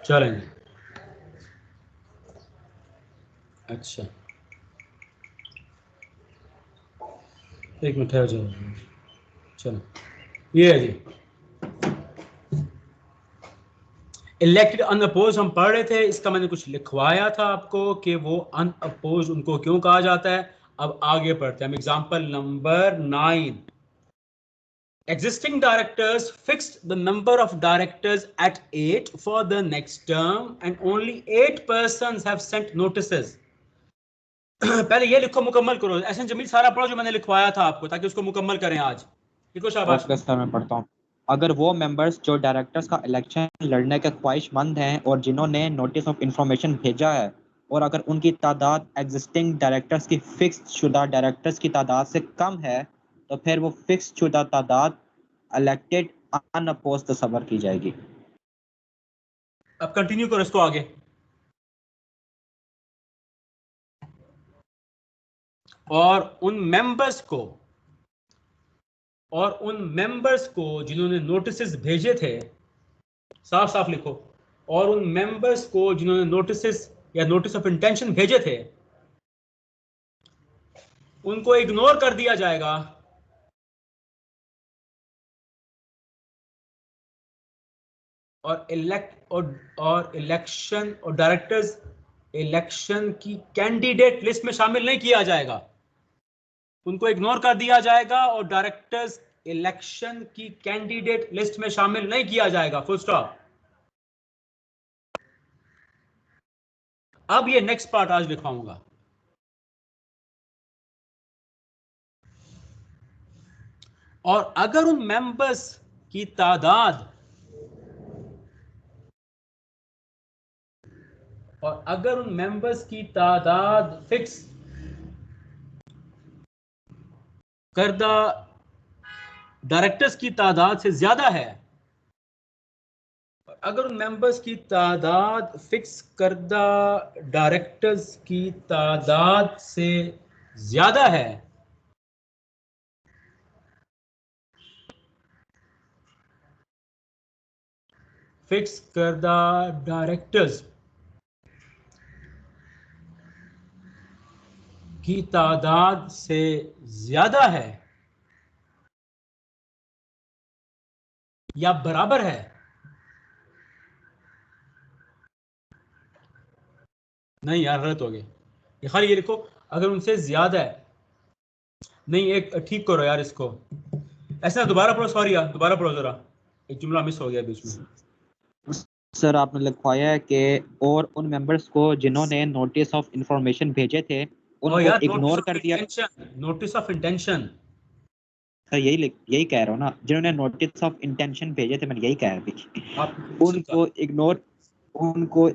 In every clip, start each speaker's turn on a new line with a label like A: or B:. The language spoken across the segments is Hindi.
A: चलेंगे। अच्छा एक मिनट ठहर जाओ। चलो ये है जी, इलेक्टेड अनअपोज हम पढ़ रहे थे, इसका मैंने कुछ लिखवाया था आपको कि वो अनअपोज उनको क्यों कहा जाता है। अब आगे पढ़ते हैं हम। Example number 9, existing directors fixed the number of directors at 8 for the next term and only 8 persons have sent notices. पहले ये लिखो, मुकम्मल करो। एहसन जमील सारा पढ़ो जो मैंने लिखवाया था आपको, ताकि उसको मुकम्मल करें आज। लिखो शाबाश।
B: ओके सर, मैं पढ़ता हूँ। अगर वो मेंबर्स जो डायरेक्टर्स का इलेक्शन लड़ने के ख्वाहिशमंद हैं और जिन्होंने नोटिस ऑफ इंफॉर्मेशन भेजा है, और अगर उनकी तादाद एग्जिस्टिंग डायरेक्टर्स की फिक्स शुदा डायरेक्टर्स की तादाद से कम है, तो फिर वो फिक्स शुदा तादाद इलेक्टेड अनअपोज तस्वर की जाएगी।
A: अब कंटिन्यू करो इसको आगे। और उन मेंबर्स को जिन्होंने नोटिस भेजे थे, साफ साफ लिखो, और उन मेंबर्स को जिन्होंने नोटिस या नोटिस ऑफ इंटेंशन भेजे थे, उनको इग्नोर कर दिया जाएगा और इलेक्शन और डायरेक्टर्स इलेक्शन की कैंडिडेट लिस्ट में शामिल नहीं किया जाएगा। उनको इग्नोर कर दिया जाएगा और डायरेक्टर्स इलेक्शन की कैंडिडेट लिस्ट में शामिल नहीं किया जाएगा। Full stop. अब ये नेक्स्ट पार्ट आज दिखाऊंगा। और अगर उन मेंबर्स की तादाद फिक्स करदा डायरेक्टर्स की तादाद से ज्यादा है, अगर उन मेंबर्स की तादाद फिक्स करदा डायरेक्टर्स की तादाद से ज्यादा है, फिक्स करदा डायरेक्टर्स की तादाद से ज्यादा है या बराबर है, नहीं यार गलत हो गया, ये खाली ये लिखो अगर उनसे ज्यादा है। नहीं एक ठीक करो यार इसको, ऐसा दोबारा पढ़ो। सॉरी यार, दोबारा पढ़ो जरा, एक जुमला मिस हो गया बीच में।
B: सर आपने लिखवाया है कि और उन मेंबर्स को जिन्होंने नोटिस ऑफ इंफॉर्मेशन भेजे थे
A: और
B: उनको
A: यार
B: इग्नोर कर दिया।
A: Notice of intention.
B: सर यही कह रहा हूँ ना, जिन्होंने नोटिस ऑफ इंटेंशन भेजे थे, मैंने यही कहा अभी।
A: आप
B: उनको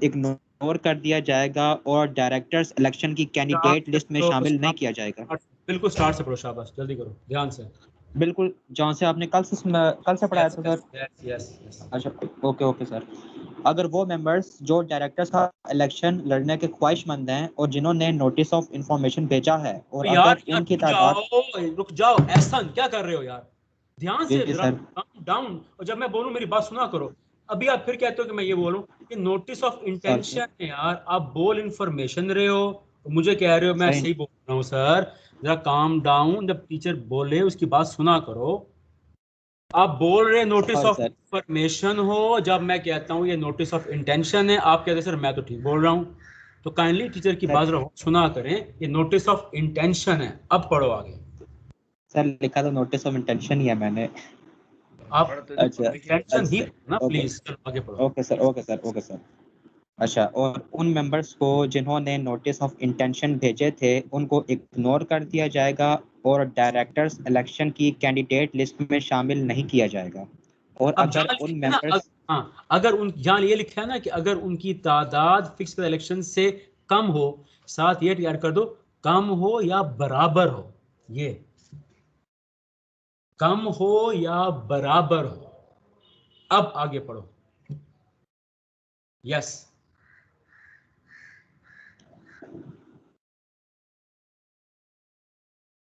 B: इग्नोर कर दिया जाएगा और डायरेक्टर्स इलेक्शन की कैंडिडेट लिस्ट में शामिल नहीं किया जाएगा।
A: बिल्कुल स्टार्ट से पढ़ो, शाबाश, जल्दी करो ध्यान से।
B: बिल्कुल जहाँ से आपने कल से पढ़ाया था सर।
A: यस।
B: अच्छा, ओके सर। अगर वो मेंबर्स जो डायरेक्टर्स का इलेक्शन लड़ने के ख्वाहिशमंद हैं और जिन्होंने नोटिस ऑफ इंफॉर्मेशन भेजा है, और
A: यार
B: अगर उनकी
A: रुक
B: तादाद।
A: जाओ, रुक जाओ, एहसन क्या कर रहे हो यार, ध्यान से
B: जी
A: जरा
B: सर।
A: Calm down. और जब मैं बोलूं मेरी बात सुना करो। अभी आप फिर कहते हो कि मैं ये बोलूं कि नोटिस ऑफ
B: सर
A: इंटेंशन है यार, आप बोल इंफॉर्मेशन रहे हो, मुझे कह रहे हो मैं
B: सही।
A: सही बोल रहा हूँ सर। जरा काम डाउन, जब टीचर बोले उसकी बात सुना करो। आप बोल रहे notice
B: sorry
A: of
B: sir.
A: Information हो, जब मैं कहता हूं ये नोटिस ऑफ इंटेंशन है, आप कहते सर मैं तो ठीक बोल रहा हूं। तो काइंडली टीचर की
B: सर
A: बात सुना करें, ये नोटिस ऑफ इंटेंशन है। अब पढ़ो आगे।
B: सर लिखा तो नोटिस ऑफ इंटेंशन ही है मैंने।
A: आप
B: अच्छा।
A: इंटेंशन ही
B: अच्छा।
A: ना,
B: ओके।
A: प्लीज चलो आगे पढ़ो।
B: Okay sir. अच्छा, और उन मेंबर्स को जिन्होंने नोटिस ऑफ इंटेंशन भेजे थे उनको इग्नोर कर दिया जाएगा और डायरेक्टर्स इलेक्शन की कैंडिडेट लिस्ट में शामिल नहीं किया जाएगा। और
A: अब
B: अगर
A: जहां
B: उन
A: लिखा है ना
B: मेंबर्स।
A: हाँ, अगर उन जहां ये लिखा है ना कि अगर उनकी तादाद फिक्स इलेक्शन से कम हो, साथ ये ऐड कर दो, कम हो या बराबर हो, ये कम हो या बराबर हो। अब आगे पढ़ो। यस।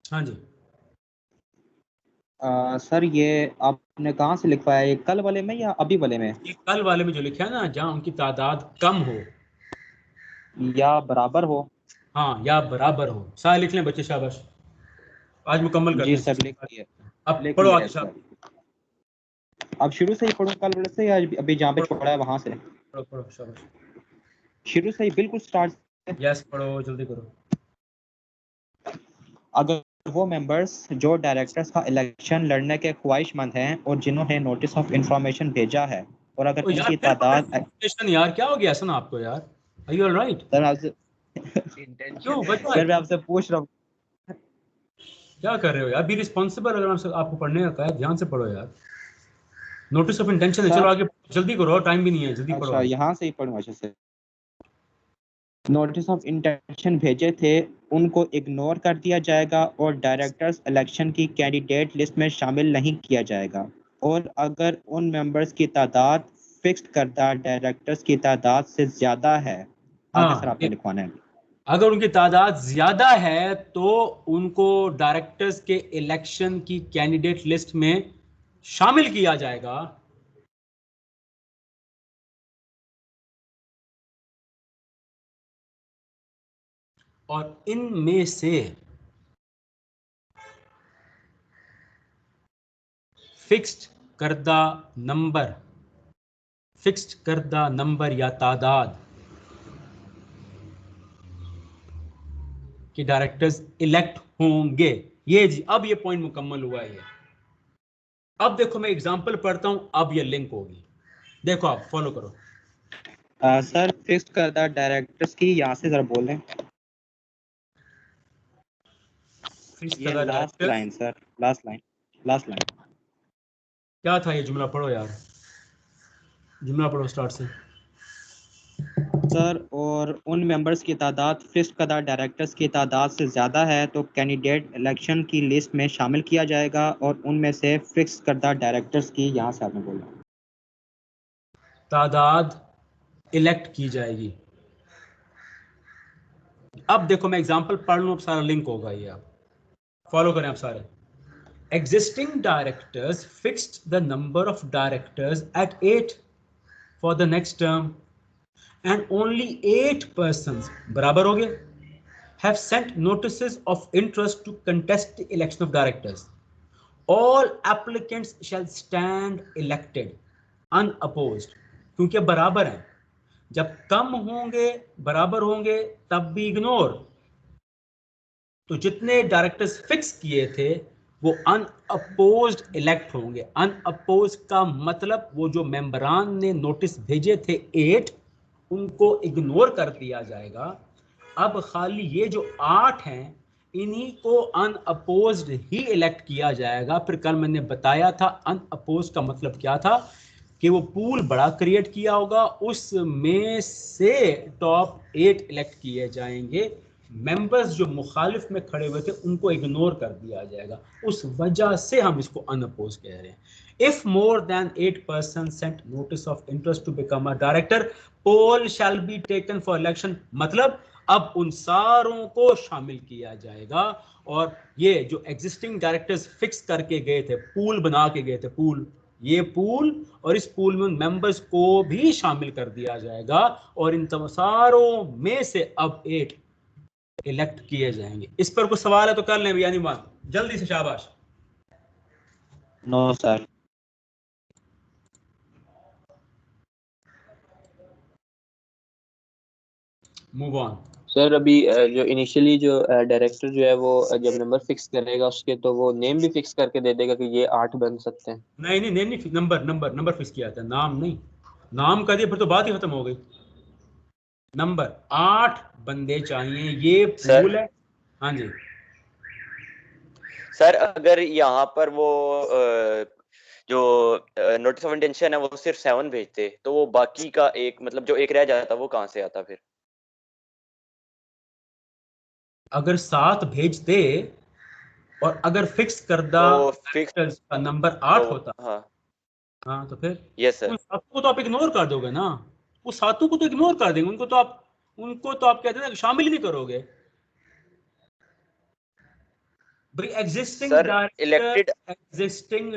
A: हाँ जी।
B: सर ये आपने कहाँ से लिखवाया है, कल वाले में या अभी वाले में?
A: ये कल वाले में जो लिखा है ना, जहाँ उनकी तादाद कम हो
B: या बराबर हो?
A: हाँ या बराबर हो, सारे लिख लें बच्चे, शाबाश। आज मुकम्मल करते
B: जी
A: हैं
B: सर,
A: 60।
B: लिख लिया।
A: अब
B: लिख
A: पढ़ो
B: लिया
A: आगे
B: है सर।
A: शाबाश।
B: अब शुरू से ही पढ़ूं कल वाले से, या अभी जहाँ पे
A: पढ़ो
B: छोड़ा है वहां से?
A: पढ़ो पढ़ो शाबाश।
B: शुरू से ही बिल्कुल स्टार्ट से।
A: यस पढ़ो, जल्दी करो।
B: अगर वो मेंबर्स जो डायरेक्टर्स का इलेक्शन लड़ने के ख्वाहिशमंद हैं और जिन्होंने नोटिस ऑफ इंफॉर्मेशन भेजा है, और अगर
A: ओ यार
B: उनकी
A: फिर
B: तादाद।
A: प्रोटेस्टेशन, यार क्या हो गया सना आपको यार? Are you alright?
B: सर आपसे
A: क्यों बच्चा
B: सर मैं आपसे पूछ रहा हूँ।
A: क्या कर रहे हो यार? Be responsible. अगर हमसे आपको पढ़ने का कहा है, ध्यान से पढ़ो यार। नोटिस ऑफ इंटेंशन है, चलो
B: सर
A: आगे जल्दी करो, टाइम भी नहीं है, जल्दी पढ़ो
B: अच्छा,
A: आगे।
B: यहाँ से ही पढ़ूँ अच्छे से। नोटिस ऑफ इंटेंशन भेजे थे, उनको इग्नोर कर दिया जाएगा और डायरेक्टर्स इलेक्शन की कैंडिडेट लिस्ट में शामिल नहीं किया जाएगा। और अगर उन मेंबर्स की तादाद फिक्स्ड करदा डायरेक्टर्स की तादाद से ज्यादा है, आगे सर
A: हाँ,
B: आपने लिखवाना है।
A: अगर उनकी तादाद ज्यादा है तो उनको डायरेक्टर्स के इलेक्शन की कैंडिडेट लिस्ट में शामिल किया जाएगा। और इनमें से फिक्स्ड करदा नंबर, फिक्स्ड करदा नंबर या तादाद कि डायरेक्टर्स इलेक्ट होंगे। ये जी, अब ये पॉइंट मुकम्मल हुआ है। अब देखो मैं एग्जांपल पढ़ता हूं, अब ये लिंक होगी, देखो आप फॉलो करो।
B: सर फिक्स्ड करदा डायरेक्टर्स की यहाँ से जरा बोल रहे हैं।
A: फिक्स
B: ये
A: करदा
B: last
A: directors,
B: line sir, last line, last line.
A: क्या था ये जुमला? पढ़ो यार, जुमला पढ़ो स्टार्ट से।
B: सर और उन मेंबर्स की तादाद फिक्स्ड करदा डायरेक्टर्स की तादाद से ज़्यादा है तो कैंडिडेट इलेक्शन की लिस्ट में शामिल किया जाएगा, और उनमें से फिक्स करदा डायरेक्टर्स की यहाँ से आपने बोला।
A: तादाद इलेक्ट की जाएगी। अब देखो मैं एग्जांपल पढ़ लूं, अब सारा लिंक होगा ये, आप फॉलो करें आप सारे। Existing directors fixed the number of directors at 8 for the next term, and only 8 persons, बराबर हो गए, have sent notices of interest to contest the election of directors. All applicants shall stand elected unopposed, क्योंकि बराबर हैं। जब कम होंगे, बराबर होंगे, तब भी इग्नोर। तो जितने डायरेक्टर्स फिक्स किए थे वो अनअपोज्ड इलेक्ट होंगे। अनअपोज का मतलब वो जो मेंबरान ने नोटिस भेजे थे 8, उनको इग्नोर कर दिया जाएगा। अब खाली ये जो 8 हैं, इन्हीं को अनअपोज्ड ही इलेक्ट किया जाएगा। फिर कल मैंने बताया था अनअपोज का मतलब क्या था, कि वो पूल बड़ा क्रिएट किया होगा, उसमें से टॉप 8 इलेक्ट किए जाएंगे। मेंबर्स जो मुखालिफ में खड़े हुए थे उनको इग्नोर कर दिया जाएगा। उस वजह से हम इसको अनअपोज कह रहे हैं। If more than 8 person sent notice of interest to become a director, poll shall be taken for election, मतलब अब उन सारों को शामिल किया जाएगा। और ये जो एग्जिस्टिंग डायरेक्टर्स फिक्स करके गए थे, पूल बना के गए थे, पूल, ये पूल, और इस पूल में उन मेंबर्स को भी शामिल कर दिया जाएगा। और इन सारों में से अब 8 इलेक्ट किए जाएंगे। इस पर कुछ सवाल है तो कर लें यानी बात जल्दी से, शाबाश।
B: No sir.
A: Move on.
C: Sir अभी जो इनिशियली जो डायरेक्टर जो है वो जब नंबर फिक्स करेगा उसके, तो वो नेम भी फिक्स करके दे देगा कि ये 8 बन सकते हैं।
A: नहीं नहीं नहीं नहीं, नंबर नंबर नंबर फिक्स किया था, नाम नहीं। नाम कर दिया फिर तो बात ही खत्म हो गई। नंबर 8 बंदे चाहिए, ये
C: सर
A: पूल है। हाँ जी।
D: सर अगर यहाँ पर वो जो नोटिस ऑफ इंटेंशन है वो सिर्फ 7 भेजते, तो वो बाकी का एक, मतलब जो एक रह जाता, वो कहाँ से आता फिर?
A: अगर 7 भेजते और अगर फिक्स करदा
D: तो फिक्स
A: डायरेक्टर्स का नंबर 8
D: तो
A: होता,
D: हाँ,
A: हाँ तो फिर
D: यस सर।
A: उन 7 को तो आप इग्नोर कर दोगे ना। उस 7 को तो इग्नोर कर देंगे, उनको तो आप कहते हैं ना शामिल ही नहीं करोगे। भाई एग्जिस्टिंग
D: सर इलेक्टेड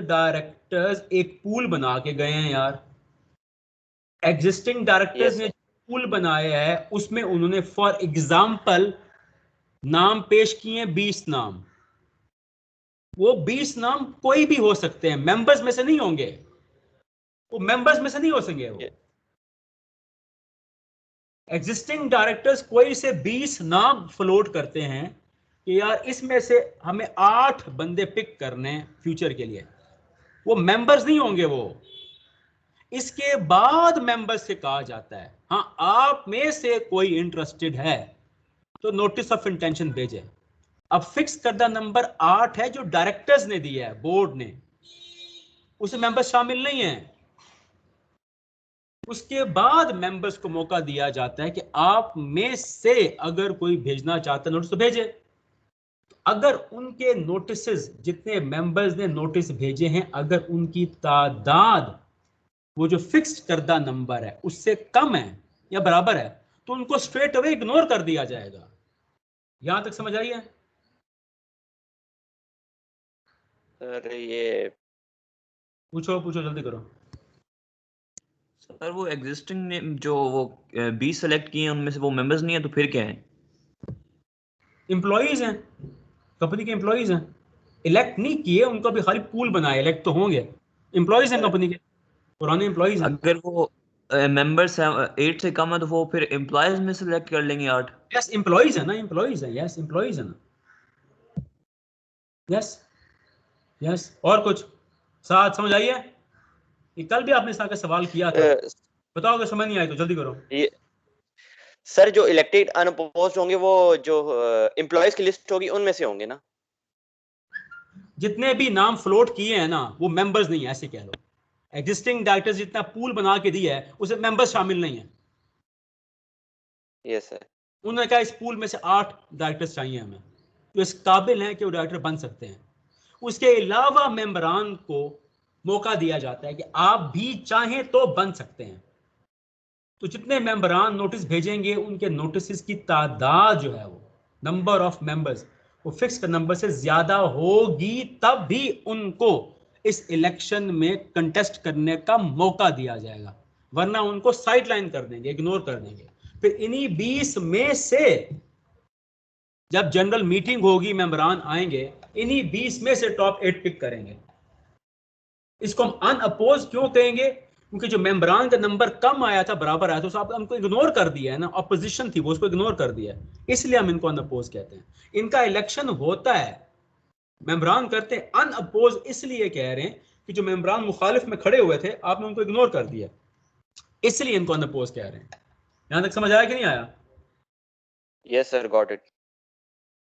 A: डायरेक्टर्स एक पूल बना के गए हैं यार। एग्जिस्टिंग डायरेक्टर्स
D: यस
A: ने
D: सर
A: पूल बनाया है, उसमें उन्होंने फॉर एग्जाम्पल नाम पेश किए हैं 20 नाम। वो 20 नाम कोई भी हो सकते हैं, मेंबर्स में से नहीं होंगे, वो मेंबर्स में से नहीं हो सकेंगे। वो एग्जिस्टिंग डायरेक्टर्स कोई से 20 नाम फ्लोट करते हैं कि यार इसमें से हमें 8 बंदे पिक करने हैं फ्यूचर के लिए, वो मेंबर्स नहीं होंगे। वो इसके बाद मेंबर्स से कहा जाता है हाँ आप में से कोई इंटरेस्टेड है तो नोटिस ऑफ इंटेंशन भेजे। अब फिक्स करदा नंबर 8 है जो डायरेक्टर्स ने दिया है, बोर्ड ने, उसमें मेंबर्स शामिल नहीं है। उसके बाद मेंबर्स को मौका दिया जाता है कि आप में से अगर कोई भेजना चाहता है नोटिस तो भेजे। अगर उनके नोटिसेस, जितने मेंबर्स ने नोटिस भेजे हैं, अगर उनकी तादाद वो जो फिक्स्ड करदा नंबर है उससे कम है या बराबर है तो उनको स्ट्रेट अवे इग्नोर कर दिया जाएगा। यहां तक समझ आई है?
D: सर ये
A: पूछो पूछो जल्दी करो।
E: सर वो एग्जिस्टिंग ने जो वो 20 सेलेक्ट किए हैं उनमें से वो मेंबर्स नहीं है तो फिर क्या है?
A: एम्प्लॉइज हैं, कंपनी के एम्प्लॉइज हैं, इलेक्ट नहीं किए, उनको भी खाली पूल बनाए, इलेक्ट तो होंगे, एम्प्लॉइज हैं कंपनी के, पुराने एम्प्लॉइज हैं।
E: अगर वो मेंबर्स 8 से कम है तो वो फिर एम्प्लॉयज में सेलेक्ट कर लेंगे 8।
A: यस एम्प्लॉइज है ना, एम्प्लॉइज है, यस एम्प्लॉइज है ना, यस यस। और कुछ साथ समझ आई है? ये कल भी आपने इस तरह का सवाल किया था, बताओ अगर समझ नहीं आई तो जल्दी करो।
D: ये सर जो इलेक्टेड अनअपोज्ड होंगे वो जो एम्प्लॉयज की लिस्ट होगी उनमें से होंगे ना?
A: जितने भी नाम फ्लोट किए हैं ना वो मेंबर्स नहीं है, ऐसे कह लो। एग्जिस्टिंग डायरेक्टर्स जितना पूल बना के दिया है उसे मेंबर्स शामिल नहीं है।
D: Yes sir.
A: उन्होंने कहा इस पूल में से 8 डायरेक्टर्स चाहिए हमें जो इस काबिल हैं कि वो डायरेक्टर बन सकते हैं। उसके अलावा मेंबरान को मौका दिया जाता है कि आप भी चाहें तो बन सकते हैं। तो जितने मेंबरान नोटिस भेजेंगे उनके नोटिस की तादाद जो है वो नंबर ऑफ मेंबर्स वो फिक्स का नंबर से ज्यादा होगी, तब भी उनको इस इलेक्शन में कंटेस्ट करने का मौका दिया जाएगा, वरना उनको साइडलाइन कर देंगे, इग्नोर कर देंगे। फिर इन्हीं 20 में से जब जनरल मीटिंग होगी, मेंबरान आएंगे, इन्हीं 20 में से टॉप 8 पिक करेंगे। इसको हम अनअपोज क्यों कहेंगे? क्योंकि जो मेंबरान का नंबर कम आया था, बराबर आया था, तो हमको इग्नोर कर दिया है ना, ऑपोजिशन थी वो, उसको इग्नोर कर दिया है, इसलिए हम इनको अनअपोज कहते हैं। इनका इलेक्शन होता है, मेंबरान करते हैं अनअपोज, इसलिए कह रहे हैं कि जो मेंबरान मुखालिफ में खड़े हुए थे आपने उनको इग्नोर कर दिया, इसलिए इनको अनअपोज कह रहे हैं। यहां तक समझ आया कि नहीं आया?
D: Yes sir, got it.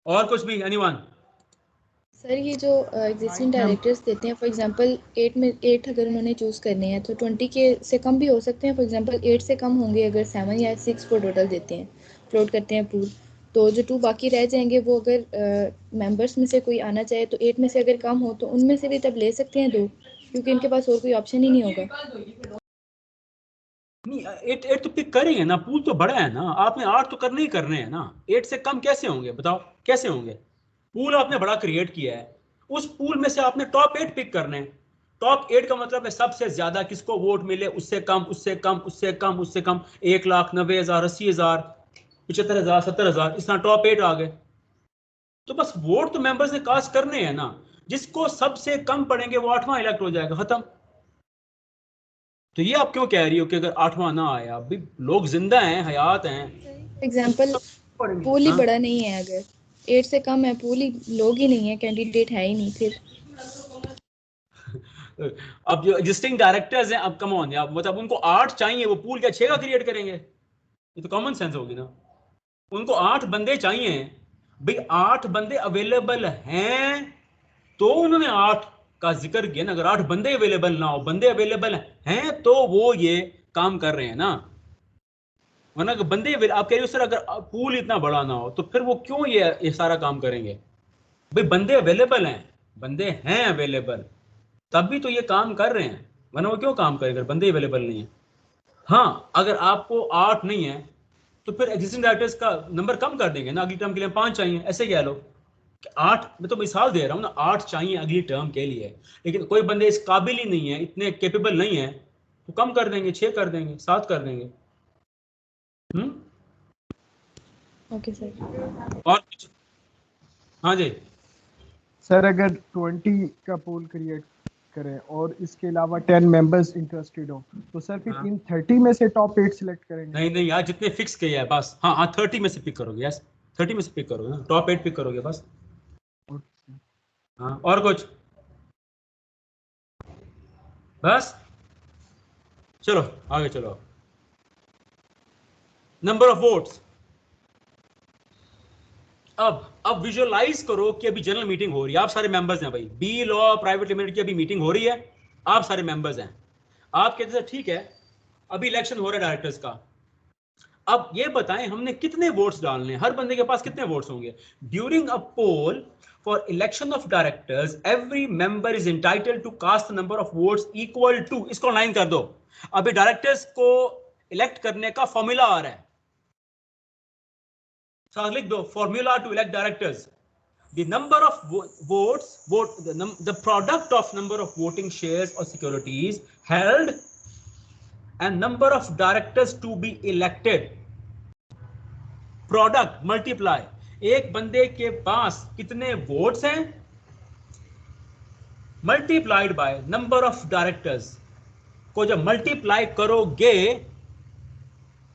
A: और कुछ भी एनीवन?
F: सर ये जो एग्जिस्टिंग डायरेक्टर्स देते हैं, फॉर एग्जांपल 8 अगर उन्होंने चूज़ करने हैं तो 20 के से कम भी हो सकते हैं। फॉर एग्जांपल 8 से कम होंगे अगर 7 या 6 को टोटल देते हैं, फ्लोट करते हैं पूल, तो जो 2 बाकी रह जाएंगे वो अगर मेंबर्स में से कोई आना चाहे तो 8 में से अगर कम हो तो उनमें से भी तब ले सकते हैं 2, क्योंकि इनके पास और कोई ऑप्शन ही नहीं होगा।
A: नहीं, 8 तो पिक करेंगे ना, पूल तो बड़ा है ना, आपने 8 तो करने ही करने हैं ना, 8 से कम कैसे होंगे बताओ, कैसे होंगे? पूल आपने बड़ा क्रिएट किया है, उस पूल में से आपने टॉप 8 पिक करने हैं। टॉप 8 का मतलब है सबसे ज्यादा किसको वोट मिले, उससे कम, उससे कम, उससे कम, उससे कम, 1,90,000, 80,000, 75,000, 70,000, इस तरह टॉप 8 आ गए। तो बस वोट तो मेंबर्स ने कास्ट करने हैं ना, जिसको सबसे कम पड़ेंगे वो 8वां इलेक्ट हो जाएगा, खत्म। तो ये आप क्यों कह रही हो कि अगर 8वां ना आया, अभी लोग जिंदा हैं, हयात हैं,
F: एग्जाम्पल पूल ही बड़ा नहीं है, अगर 8 से कम है, पूल ही लोग ही नहीं है, कैंडिडेट है ही नहीं, फिर
A: अब जो एग्जिस्टिंग डायरेक्टर्स हैं, अब कम ऑन यार, मतलब उनको 8 चाहिए, वो पूल क्या 6 का क्रिएट करेंगे? ये तो कॉमन सेंस होगी ना। उनको 8 बंदे चाहिए, भाई 8 बंदे अवेलेबल हैं तो उन्होंने 8 का जिक्र किया ना। अगर 8 बंदे अवेलेबल ना हो, बंदे अवेलेबल हैं तो वो ये काम कर रहे हैं ना, वरना बंदे आप कह रहे हो सर अगर पूल इतना बड़ा ना हो तो फिर वो क्यों ये सारा काम करेंगे? भाई बंदे अवेलेबल हैं, बंदे हैं अवेलेबल, तब भी तो ये काम कर रहे हैं, वरना वो क्यों काम करेंगे बंदे अवेलेबल नहीं है। हाँ अगर आपको 8 नहीं है तो फिर एग्जिस्टिंग डायरेक्टर्स का नंबर कम कर देंगे ना, अगली टर्म के लिए 5 चाहिए, ऐसे कह लो। 8, मैं तो मिसाल दे रहा हूँ ना, 8 चाहिए अगली टर्म के लिए, लेकिन कोई बंदे इस काबिल ही नहीं है, इतने कैपेबल नहीं है, तो कम कर देंगे, 6 कर देंगे, 7 कर देंगे।
F: Okay sir.
A: और कुछ? हाँ जी
G: सर अगर 20 का पोल क्रिएट करें और इसके अलावा 10 मेंबर्स इंटरेस्टेड हो तो सर फिर
A: हाँ।
G: इन 30 में से टॉप 8 सिलेक्ट करेंगे?
A: नहीं नहीं यार, जितने फिक्स किए हैं बस। हाँ हाँ 30 में से पिक करोगे, यस 30 में से पिक करोगे ना, टॉप 8 पिक करोगे बस। हाँ और कुछ? बस चलो आगे चलो। Number of votes. अब विजुअलाइज करो कि अभी जनरल मीटिंग हो रही है, आप सारे मेंबर्स हैं भाई, बी लॉ प्राइवेट लिमिटेड की अभी मीटिंग हो रही है, आप सारे मेंबर्स हैं। आप कहते हैं ठीक है अभी इलेक्शन हो रहा है डायरेक्टर्स का, अब ये बताएं हमने कितने वोट्स डालने हैं, हर बंदे के पास कितने वोट्स होंगे। During a poll for election of directors every member is entitled to cast the number of votes equal to, इसको लाइन कर दो। अभी डायरेक्टर्स को इलेक्ट करने का फॉर्मूला आ रहा है, साथ लिख दो, formula to elect directors, the number of the product of number of voting shares or securities held and number of directors to be elected, product multiply, एक बंदे के पास कितने वोट्स हैं multiplied by number of directors को जब मल्टीप्लाई करोगे,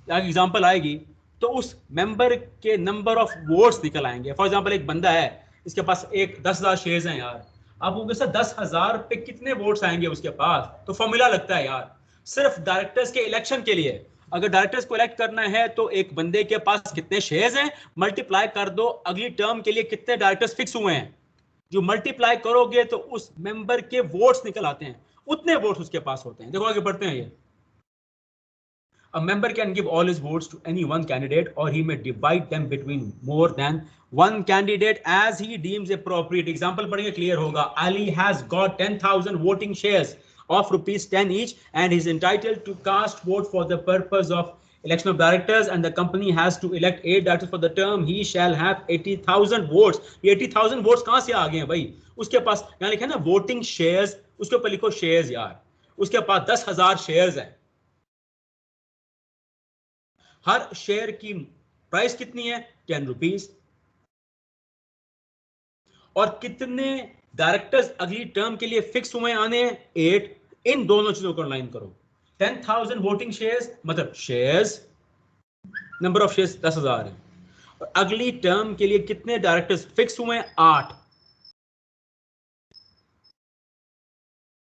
A: एग्जांपल आएगी तो उस मेंबर के नंबर ऑफ वोट्स निकल आएंगे। फॉर एग्जांपल एक बंदा है, इसके पास एक 10,000 शेयर्स हैं यार, अब वो सर 10,000 पे कितने वोट्स आएंगे उसके पास, तो फॉर्मूला लगता है यार सिर्फ डायरेक्टर्स के इलेक्शन के लिए। अगर डायरेक्टर्स को इलेक्ट करना है तो एक बंदे के पास कितने शेयर्स हैं मल्टीप्लाई कर दो, अगली टर्म के लिए कितने डायरेक्टर्स फिक्स हुए हैं, जो मल्टीप्लाई करोगे तो उस मेंबर के वोट्स निकल आते हैं, उतने वोट्स उसके पास होते हैं। देखो आगे बढ़ते हैं। ये A member can give all his votes to any one candidate or he may divide them between more than one candidate as he deems appropriate. Example पढ़ेंगे clear होगा। Ali has got 10,000 voting shares of ₹10 each and is entitled to cast vote for the purpose of election of directors and the company has to elect 8 directors for the term. He shall have 80,000 votes. ये 80,000 votes कहाँ से आ गए हैं भाई? उसके पास यहाँ लिखा है ना voting shares, उसके ऊपर लिखो shares यार, उसके पास 10,000 shares है, हर शेयर की प्राइस कितनी है ₹10, और कितने डायरेक्टर्स अगली टर्म के लिए फिक्स हुए आने हैं 8। इन दोनों चीजों को लाइन करो, 10,000 वोटिंग शेयर्स मतलब शेयर्स, नंबर ऑफ शेयर्स 10,000 है, और अगली टर्म के लिए कितने डायरेक्टर्स फिक्स हुए हैं 8।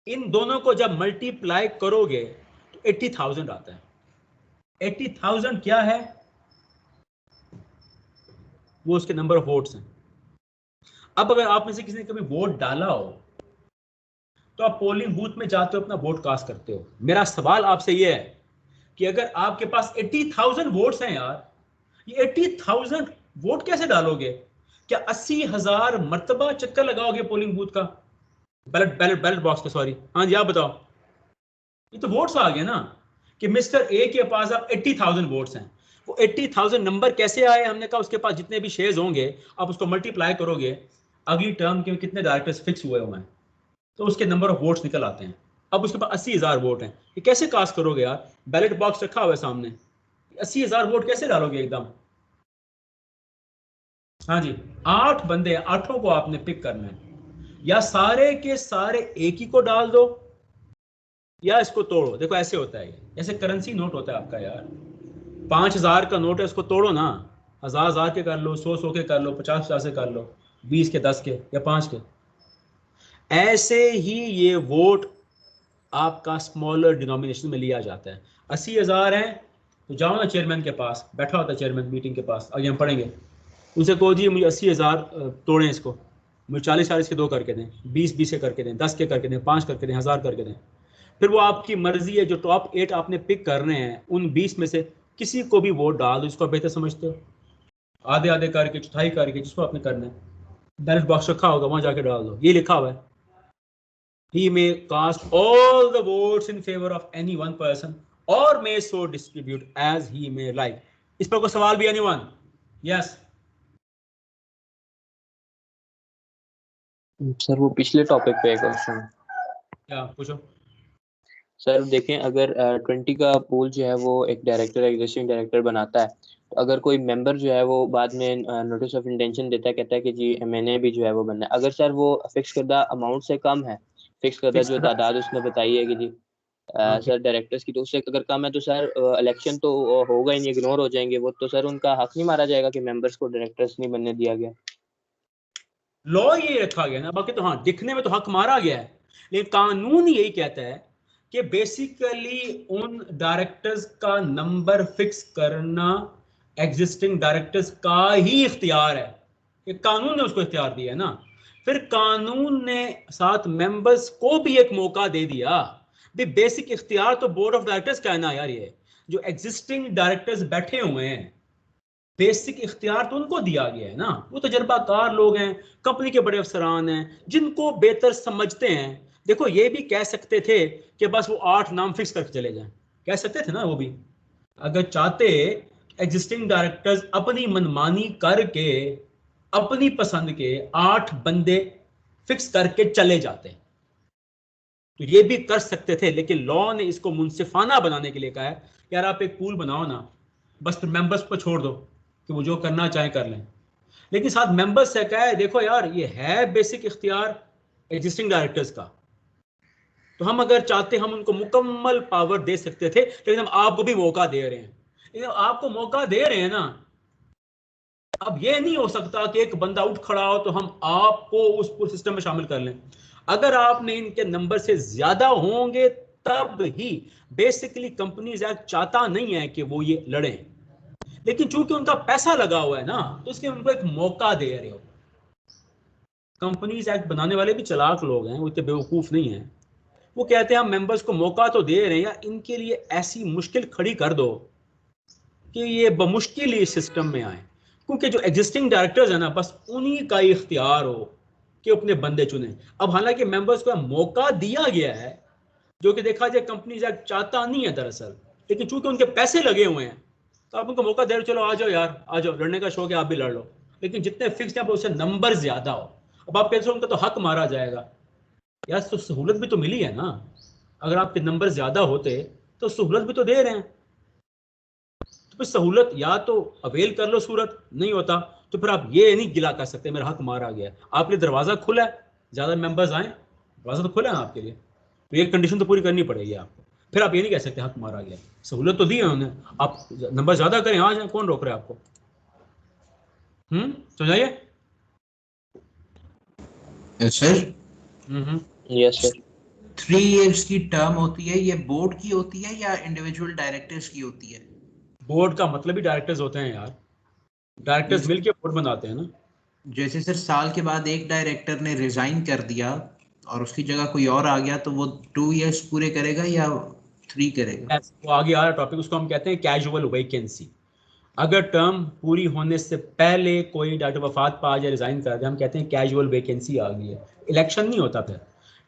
A: इन दोनों को जब मल्टीप्लाई करोगे तो 80,000 आता है। 80,000 क्या है, वो उसके नंबर ऑफ वोट्स हैं। अब अगर आप में से किसी ने कभी वोट डाला हो तो आप पोलिंग बूथ में जाते हो, अपना वोट कास्ट करते हो। मेरा सवाल आपसे ये है कि अगर आपके पास 80,000 वोट्स हैं यार, ये 80,000 वोट कैसे डालोगे? क्या 80,000 मर्तबा चक्कर लगाओगे पोलिंग बूथ का, बैलेट बॉक्स का, सॉरी, हाँ जी आप बताओ। ये तो वोट्स आ गए ना कि मिस्टर ए के पास अब 80,000 वोट्स हैं, वो 80,000 नंबर कैसे आए? हमने कहा उसके पास जितने भी शेयर्स होंगे आप उसको मल्टीप्लाई करोगे, अगली टर्म के कितने डायरेक्टर्स फिक्स हुए हुए हैं तो उसके नंबर ऑफ वोट्स निकल आते हैं। अब उसके पास 80,000 वोट हैं, ये कैसे कास्ट करोगे यार? बैलेट बॉक्स रखा हुआ है सामने, 80,000 वोट कैसे डालोगे एकदम? हाँ जी 8 बंदे, 8 को आपने पिक करना है, या सारे के सारे एक ही को डाल दो या इसको तोड़ो। देखो ऐसे होता है, ऐसे करेंसी नोट होता है आपका यार, 5,000 का नोट है, उसको तोड़ो ना, 1,000 के कर लो, 100 के कर लो, 50 से कर लो, 20 के, 10 के या 5 के। ऐसे ही ये वोट आपका स्मॉलर डिनोमिनेशन में लिया जाता है। 80,000 है तो जाओ ना चेयरमैन के पास, बैठा होता है चेयरमैन मीटिंग के पास, आगे हम पढ़ेंगे, उनसे कहो जी मुझे 80,000 तोड़ें, इसको मुझे 40 के 2 करके दें, 20 के करके दें, 10 के करके दें, 5 करके दें, 1,000 करके दें। फिर वो आपकी मर्जी है, जो टॉप 8 आपने पिक करने हैं उन 20 में से किसी को भी वोट डाल दो, इसको बेहतर समझते हो, आधे आधे करके, चौथाई करके, जिसको आपने करना है। बैलेट बॉक्स रखा होगा, वहां जाके डाल दो, ये लिखा हुआ है, he may cast all the votes in favor of any one person or may so distribute as he may like। इस पर कोई सवाल भी anyone? Yes
C: सर वो पिछले टॉपिक पे एक क्वेश्चन।
A: क्या पूछो।
C: सर देखें, अगर 20 का पूल जो है वो एक डायरेक्टर एग्जिस्टिंग डायरेक्टर बनाता है, तो अगर कोई मेंबर जो है वो बाद में नोटिस ऑफ इंटेंशन देता है, कहता है कि जी मैंने भी जो है वो बनना है, अगर सर वो फिक्स करदा अमाउंट से कम है, फिक्स करदा
A: फिक्स
C: जो तादाद उसने बताई है कि जी
A: हाँ
C: सर डायरेक्टर्स की, तो उससे अगर कम है तो सर इलेक्शन तो होगा ही नहीं, इग्नोर हो जाएंगे वो, तो सर उनका हक नहीं मारा जाएगा कि मेंबर्स को डायरेक्टर्स नहीं बनने दिया गया।
A: लॉ ये रखा गया ना, बाकी तो हाँ दिखने में तो हक मारा गया है, लेकिन कानून यही कहता है कि बेसिकली उन डायरेक्टर्स का नंबर फिक्स करना एग्जिस्टिंग डायरेक्टर्स का ही इख्तियार है। ये कानून ने उसको इख्तियार दिया है ना। फिर कानून ने साथ मेंबर्स को भी एक मौका दे दिया भी, बेसिक इख्तियार तो बोर्ड ऑफ डायरेक्टर्स का है ना यार, ये जो एग्जिस्टिंग डायरेक्टर्स बैठे हुए हैं बेसिक इख्तियार तो उनको दिया गया है ना, वो तजर्बाकार लोग हैं, कंपनी के बड़े अफसरान हैं, जिनको बेहतर समझते हैं। देखो ये भी कह सकते थे कि बस वो 8 नाम फिक्स करके चले जाएं, कह सकते थे ना वो भी, अगर चाहते एग्जिस्टिंग डायरेक्टर्स अपनी मनमानी करके अपनी पसंद के 8 बंदे फिक्स करके चले जाते, तो ये भी कर सकते थे। लेकिन लॉ ने इसको मुनसिफाना बनाने के लिए कहा है, यार आप एक पूल बनाओ ना, बस फिर मेंबर्स पर छोड़ दो कि वो जो करना चाहे कर लें। लेकिन साथ मेंबर्स से कहा है देखो यार ये है बेसिक इख्तियार एग्जिस्टिंग डायरेक्टर्स का, तो हम अगर चाहते हम उनको मुकम्मल पावर दे सकते थे, लेकिन हम आपको भी मौका दे रहे हैं। लेकिन आपको मौका दे रहे हैं ना, अब ये नहीं हो सकता कि एक बंदा उठ खड़ा हो तो हम आपको उस पूरे सिस्टम में शामिल कर लें। अगर आपने इनके नंबर से ज्यादा होंगे तब ही, बेसिकली कंपनीज एक्ट चाहता नहीं है कि वो ये लड़े, लेकिन चूंकि उनका पैसा लगा हुआ है ना, तो इसलिए उनको एक मौका दे रहे हो। कंपनीज एक्ट बनाने वाले भी चालाक लोग हैं, वो इतने बेवकूफ नहीं है। वो कहते हैं हम मेंबर्स को मौका तो दे रहे हैं, या इनके लिए ऐसी मुश्किल खड़ी कर दो कि ये बमुश्किल ही सिस्टम में आए, क्योंकि जो एग्जिस्टिंग डायरेक्टर्स है ना, बस उन्हीं का ही इख्तियार हो कि अपने बंदे चुने। अब हालांकि मेंबर्स को मौका दिया गया है, जो कि देखा जाए कंपनीज एक्ट चाहता नहीं है दरअसल, लेकिन चूंकि उनके पैसे लगे हुए हैं तो आप उनको मौका दे रहे, चलो आ जाओ यार, आ जाओ, लड़ने का शौक है आप भी लड़ लो, लेकिन जितने फिक्स हैं उससे नंबर ज्यादा हो। अब आप कहते हो उनका तो हक मारा जाएगा, यार तो सहूलत भी तो मिली है ना, अगर आपके नंबर ज्यादा होते तो सहूलत भी तो दे रहे हैं, तो फिर सहूलत या तो अवेल कर लो, सूरत नहीं होता तो फिर आप ये नहीं गिला कर सकते मेरा हक मारा गया। आपके लिए दरवाजा खुला है, ज्यादा मेंबर्स आए, दरवाजा तो खुला है ना आपके लिए, तो ये कंडीशन तो पूरी करनी पड़ेगी आपको। फिर आप ये नहीं कह सकते हक मारा गया, सहूलत तो दी है उन्होंने, आप नंबर ज्यादा करें, आ जाए, कौन रोक रहा है आपको। समझाइए।
H: Sir
C: yes sir.
H: 3 इयर्स की टर्म होती है, ये बोर्ड की होती है या इंडिविजुअल डायरेक्टर्स की होती है?
A: बोर्ड का मतलब ही डायरेक्टर्स होते हैं यार, डायरेक्टर्स मिलके बोर्ड बनाते हैं ना।
H: जैसे सर साल के बाद एक डायरेक्टर ने रिजाइन कर दिया और उसकी जगह कोई और आ गया, तो वो 2 इयर्स पूरे करेगा या 3 करेगा?
A: वो आगे आ रहा टॉपिक, उसको हम कहते हैं कैजुअल वैकेंसी। अगर टर्म पूरी होने से पहले कोई डॉक्टर वफात पा जाए, रिजाइन कर दे, हम कहते हैं कैजुअल वैकेंसी आ गई है, इलेक्शन नहीं होता।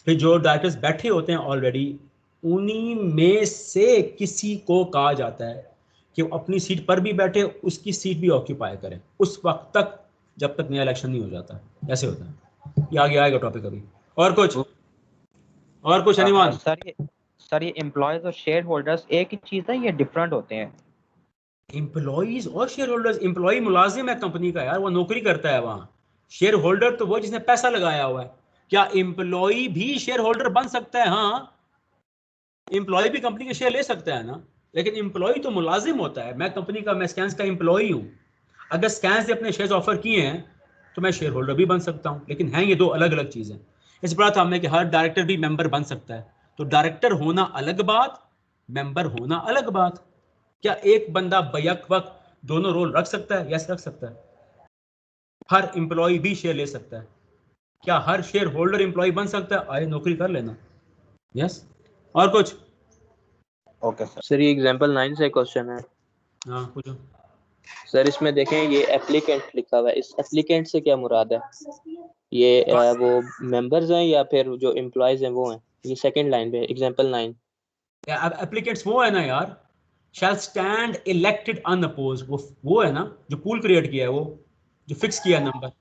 A: फिर जो डायरेक्टर्स बैठे होते हैं ऑलरेडी, उन्हीं में से किसी को कहा जाता है कि वो अपनी सीट पर भी बैठे, उसकी सीट भी ऑक्यूपाई करें उस वक्त तक जब तक नया इलेक्शन नहीं हो जाता। ऐसे होता है, ये आगे आएगा टॉपिक अभी। और कुछ अनिवान?
B: सर ये एम्प्लॉयज और शेयर होल्डर्स एक ही चीज है, ये डिफरेंट होते हैं?
A: एम्प्लॉइज और शेयर होल्डर्स, एम्प्लॉय मुलाजिम है कंपनी का यार, वो नौकरी करता है वहां। शेयर होल्डर तो वो जिसने पैसा लगाया हुआ है। क्या एम्प्लॉय भी शेयर होल्डर बन सकता है? हाँ, एम्प्लॉय भी कंपनी के शेयर ले सकता है ना, लेकिन एम्प्लॉय तो मुलाजिम होता है। मैं कंपनी का, मैं स्कैंस का एम्प्लॉय हूँ, अगर स्कैंस ने अपने शेयर ऑफर किए हैं तो मैं शेयर होल्डर भी बन सकता हूँ, लेकिन हैं ये दो अलग अलग चीजें। इस बात हमने कि हर डायरेक्टर भी मेंबर बन सकता है, तो डायरेक्टर होना अलग बात, मेंबर होना अलग बात। क्या एक बंदा बैक वक्त दोनों रोल रख सकता है? यस रख सकता है। हर एम्प्लॉय भी शेयर ले सकता है। क्या हर शेयर होल्डर एम्प्लॉय बन सकता है? आए नौकरी कर लेना। यस। और कुछ?
B: ओके
C: सर ये एग्जांपल 9 से क्वेश्चन है।
A: हाँ पूछो
C: सर इसमें देखें ये एप्लीकेंट लिखा हुआ है, इस एप्लीकेंट से क्या मुराद है? ये वो मेंबर्स हैं या फिर जो एम्प्लॉयज हैं वो हैं? ये सेकंड लाइन पे एग्जांपल 9।
A: एप्लीकेंट्स वो है ना यार, शैल स्टैंड इलेक्टेड अनअपोज, वो है ना जो पूल क्रिएट किया है, वो जो फिक्स किया नंबर,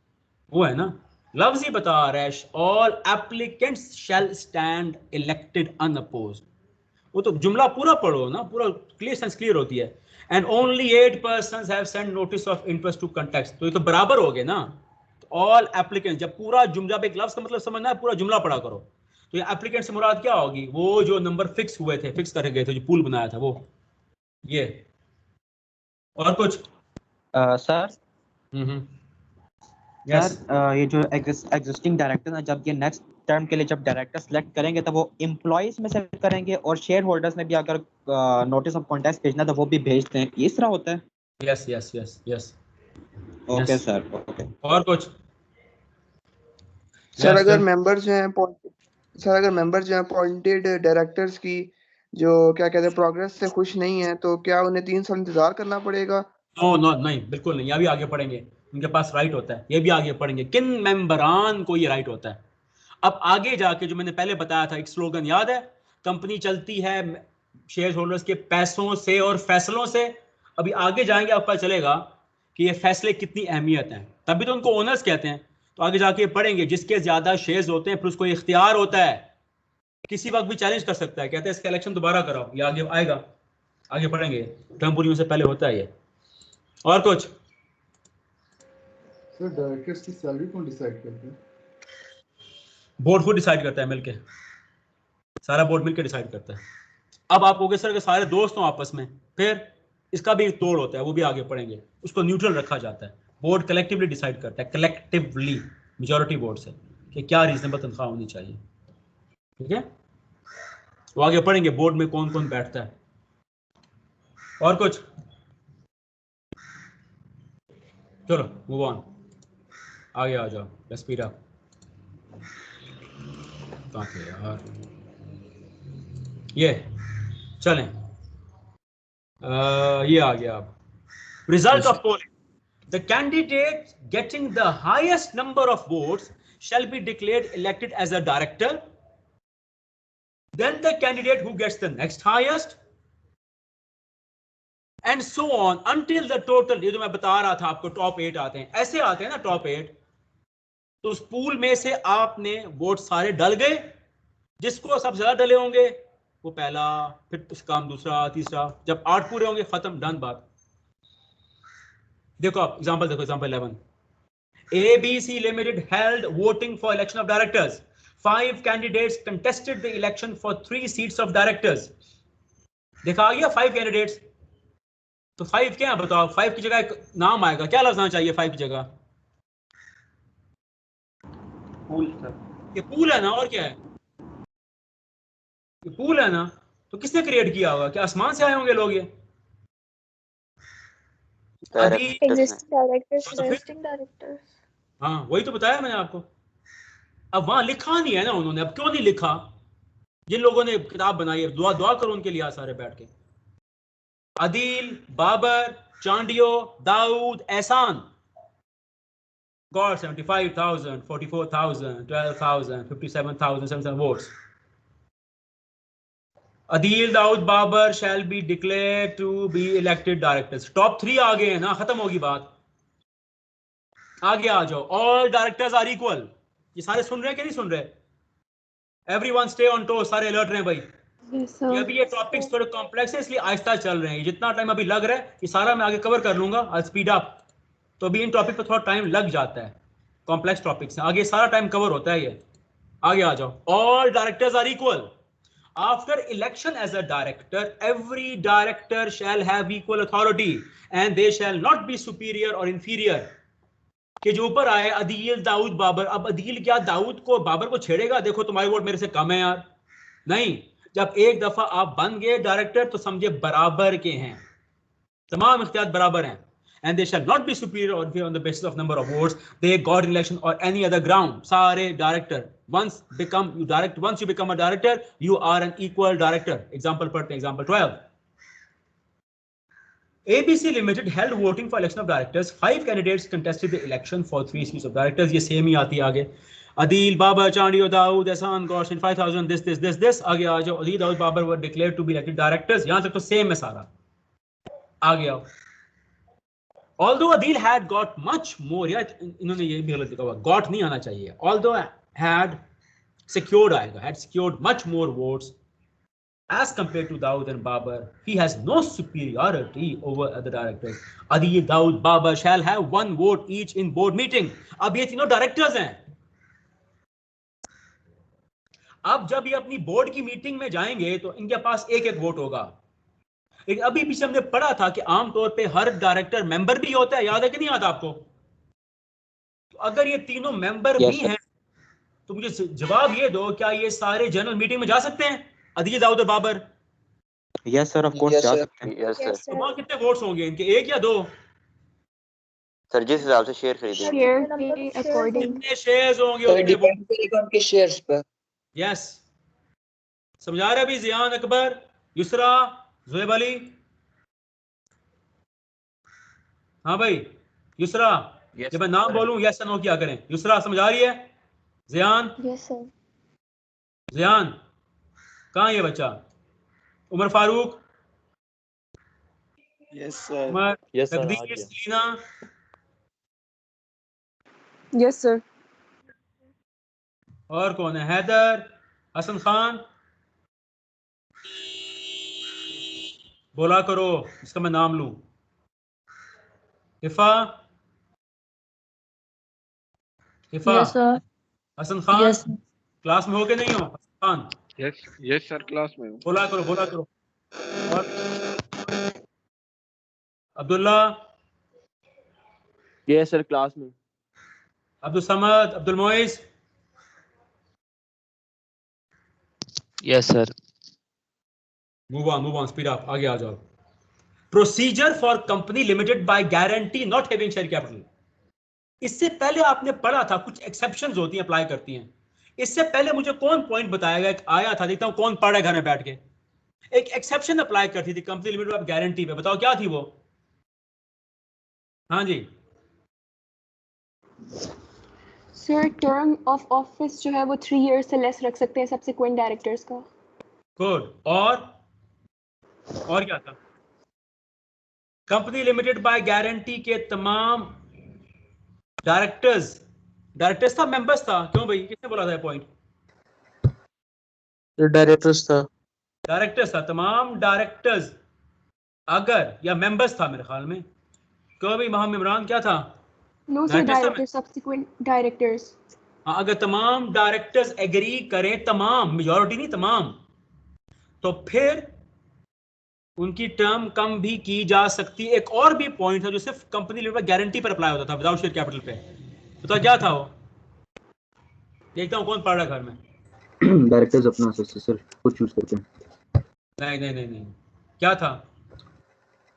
A: वो है ना। लफ्ज ही बता रहा है, ऑल एप्लीकेंट्स शैल स्टैंड इलेक्टेड अनअपोज्ड। वो तो जुमला पूरा पढ़ो ना, पूरा क्लियर सेंस क्लियर होती है। And only 8 persons have sent notice of interest to context, तो ये तो बराबर हो गए ना। ऑल एप्लीकेंट्स, जब पूरा जुमला पे एक लफ्ज का मतलब समझना है, पूरा जुमला पढ़ा करो। तो ये एप्लीकेंट से मुराद क्या होगी? वो जो नंबर फिक्स हुए थे, फिक्स करे गए थे, जो पूल बनाया था वो। ये और कुछ
B: सर
A: यस
B: सर ये जो एग्जिस्टिंग डायरेक्टर है, जब ये नेक्स्ट टर्म के लिए जब डायरेक्टर सेलेक्ट करेंगे तो वो एम्प्लॉइज में से करेंगे, और शेयर होल्डर्स में भी अगर नोटिस ऑफ कॉन्टेक्ट भेजना तो वो भी भेजते हैं, इस तरह होता है?
A: Yes yes yes yes
B: okay sir, okay.
A: और कुछ
I: सर
A: Yes,
I: अगर
A: sir.
I: मेंबर्स जो हैं सर अगर मेंबर्स जो हैं अपॉइंटेड डायरेक्टर्स की जो क्या कहते हैं प्रोग्रेस से खुश नहीं है, तो क्या उन्हें 3 साल इंतजार करना पड़ेगा?
A: नो नो नहीं, बिल्कुल नहीं, ये भी आगे पढ़ेंगे, उनके पास राइट होता है, ये भी आगे पढ़ेंगे किन मेंबरान को ये राइट होता है। अब आगे जाके जो मैंने पहले बताया था, एक स्लोगन याद है, कंपनी चलती है शेयर होल्डर्स के पैसों से और फैसलों से। अभी आगे जाएंगे आपको पता चलेगा कि ये फैसले कितनी अहमियत हैं, तभी तो उनको ओनर्स कहते हैं। तो आगे जाके पढ़ेंगे, जिसके ज्यादा शेयर्स होते हैं फिर उसको इख्तियार होता है, किसी वक्त भी चैलेंज कर सकता है, कहते हैं इसका इलेक्शन दोबारा कराओ, ये आगे आएगा, आगे पढ़ेंगे, टर्म पूरी से पहले होता है ये। और कुछ
J: सर डायरेक्टर्स की सैलरी कौन डिसाइड करता है?
A: बोर्ड खुद डिसाइड करता है, मिलके सारा बोर्ड मिलके डिसाइड करता है। अब आप कहोगे सर के सारे दोस्त हों आपस में, फिर इसका भी एक तोड़ होता है, वो भी आगे पढ़ेंगे, उसको न्यूट्रल रखा जाता है। बोर्ड कलेक्टिवली डिसाइड करता है, कलेक्टिवली मेजॉरिटी वोट से, कि क्या रीजनेबल तनख्वाह होनी चाहिए, ठीक है। वो आगे पढ़ेंगे बोर्ड में कौन कौन बैठता है। और कुछ, चलो मूव ऑन, आगे आ जाओ, लेट्स स्पीड अप। यार ये चलें, ये आ गया। अब result of polling, the candidate getting the highest number of votes shall be declared elected as a director, then the candidate who gets the next highest, and so on until the total। ये जो मैं बता रहा था आपको, टॉप 8 आते हैं, ऐसे आते हैं ना टॉप 8, तो उस पूल में से आपने वोट सारे डल गए, जिसको सबसे ज्यादा डले होंगे वो पहला, फिर काम दूसरा, तीसरा, जब 8 पूरे होंगे खत्म, डन बात। देखो आप एग्जांपल देखो, example 11, ABC Limited held voting for election of directors. 5 candidates contested the election for 3 seats of directors. देखा आ गया 5 कैंडिडेट्स, तो 5 क्या है बताओ? 5 की जगह एक नाम आएगा, क्या लफ्ज आना चाहिए 5 की जगह?
B: Pool sir.
A: ये पूल है ना, और क्या है? ये पूल है ना, तो किसने क्रिएट किया होगा? क्या आसमान से आए होंगे लोग? ये हाँ वही तो बताया मैंने आपको। अब वहां लिखा नहीं है ना उन्होंने, अब क्यों नहीं लिखा? जिन लोगों ने किताब बनाई है, दुआ दुआ करो उनके लिए सारे बैठ के। अदील, बाबर, चांडियो, दाऊद, एहसान got 75,000, 44,000, 12,000, 57,000 votes. Adil Daud Babar shall be declared to be elected directors. Top 3 आ गए हैं ना, खत्म होगी बात। आगे आ जाओ, all directors are equal। ये सारे सुन रहे हैं कि नहीं सुन रहे? Everyone stay on toes, सारे अलर्ट रहे भाई। ये अभी ये टॉपिक्स थोड़े कॉम्प्लेक्स है, इसलिए आहिस्ता चल रहे हैं। जितना टाइम अभी लग रहा है ये सारा मैं आगे कवर कर लूंगा, आई स्पीड अप। तो अभी इन टॉपिक पर थोड़ा टाइम लग जाता है, कॉम्प्लेक्स टॉपिक्स हैं, आगे सारा टाइम कवर होता है ये। आगे आ जाओ, all directors are equal. After election as a director, every director shall have equal authority and they shall not be superior और इंफीरियर। के जो ऊपर आए अदील, दाऊद, बाबर। अब अदील क्या दाऊद को, बाबर को छेड़ेगा? देखो तुम्हारे वोट मेरे से कम है यार, नहीं। जब एक दफा आप बन गए डायरेक्टर तो समझे बराबर के हैं, तमाम इख्तियार बराबर हैं। And they shall not be superior or inferior on the basis of number of votes they got in election or any other ground. सारे director once you become a director, you are an equal director. Example पढ़ते हैं, example 12. ABC Limited held voting for election of directors. 5 candidates contested the election for 3 seats of directors. ये सेम ही आती है आगे। Adil, Babar, Chandiyo, Dawood, Ehsan, Goshen, 5,000, this. आगे आ जाओ, Adil, Dawood, Babar were declared to be elected directors. यहाँ तक तो सेम है सारा। आगे आओ, Although Adil had got much more, यार इन्होंने ये भी गलत लिखा हुआ, got नहीं आना चाहिए, although had secured आएगा, had secured much more votes as compared to Dawood and Babar, he has no superiority over other directors. Adil, Dawood, Babar shall have 1 vote each in board meeting. अब ये तीनों डायरेक्टर्स हैं. अब जब ये अपनी बोर्ड की मीटिंग में जाएंगे तो इनके पास एक एक वोट होगा. लेकिन अभी पीछे हमने पढ़ा था कि आमतौर पे हर डायरेक्टर मेंबर भी होता है, याद है कि नहीं आता आपको? तो अगर ये तीनों मेंबर भी हैं तो मुझे जवाब ये दो, क्या ये सारे जनरल मीटिंग में जा सकते हैं? अदील, दाऊद और Babar?
B: Yes sir, of course जा सकते हैं.
D: Yes sir.
A: तो वहां कितने वोट्स होंगे इनके, 1 या 2?
D: सर जिस हिसाब से शेयर खरीदेंगे.
F: शेयर के अकॉर्डिंग
A: कितने शेयर्स होंगे
K: तो
A: उतने
K: डिपेंड करेगा उनके शेयर्स पर.
A: यस, समझा रहे अभी जियान, अकबर, युसरा, ज़ुहैब अली? हाँ भाई युसरा, जब मैं नाम बोलूं यस नो क्या करें? युसरा समझा रही है? जियान?
F: Yes sir.
A: जियान कहाँ ये बच्चा? Umar Farooq?
K: Yes sir.
A: Umar,
K: yes sir.
A: Taqdeer, Salina?
F: Yes sir.
A: और कौन है? हैदर, हसन खान? बोला करो इसका मैं नाम लूं. Ifa? Ifa?
F: Yes sir.
A: Hasan Khan?
F: Yes.
A: Class में हो के नहीं हो? Hasan Khan?
L: Yes sir, class में हूँ.
A: बोला करो, बोला करो. और अब्दुल्ला?
C: यस सर, क्लास में.
A: Abdul Samad, Abdul Mois?
C: Yes sir.
A: Move on, speed up, आगे आ जाओ. Procedure for company limited by guarantee not having share capital. इससे पहले आपने पढ़ा था कुछ एक्सेप्शंस होती हैं, अप्लाई करती हैं. इससे पहले मुझे कौन पॉइंट बताएगा? एक आया था, देखता हूं कौन पढ़ रहा है घर में बैठ के. एक एक्सेप्शन अप्लाई करती थी कंपनी लिमिटेड बाय गारंटी पे, बताओ क्या थी वो? हाँ जी
M: सर, टर्म ऑफ ऑफिस जो है वो 3 इयर्स से लेस रख सकते हैं सब्सिक्वेंट डायरेक्टर्स का.
A: गुड. और क्या था? कंपनी लिमिटेड बाय गारंटी के तमाम डायरेक्टर्स था, मेंबर्स था? क्यों भाई, किसने बोला था ये पॉइंट?
C: डायरेक्टर्स था.
A: डायरेक्टर्स था, तमाम डायरेक्टर्स अगर, या मेंबर्स था मेरे ख्याल में. क्यों भाई मोहम्मद इमरान, क्या था?
M: No sir, directors, subsequent directors.
A: हाँ, अगर तमाम डायरेक्टर्स एग्री करें, तमाम, मेजॉरिटी नहीं तमाम, तो फिर उनकी टर्म कम भी की जा सकती. एक और भी पॉइंट था जो सिर्फ कंपनी लिमिटेड गारंटी पर अप्लाई होता था, विदाउट शेयर कैपिटल पे. तो क्या था वो? देखता हूँ कौन पढ़ रहा है घर में.
B: डायरेक्टर्स अपना सक्सेसर खुद चूज करते हैं.
A: नहीं, क्या था?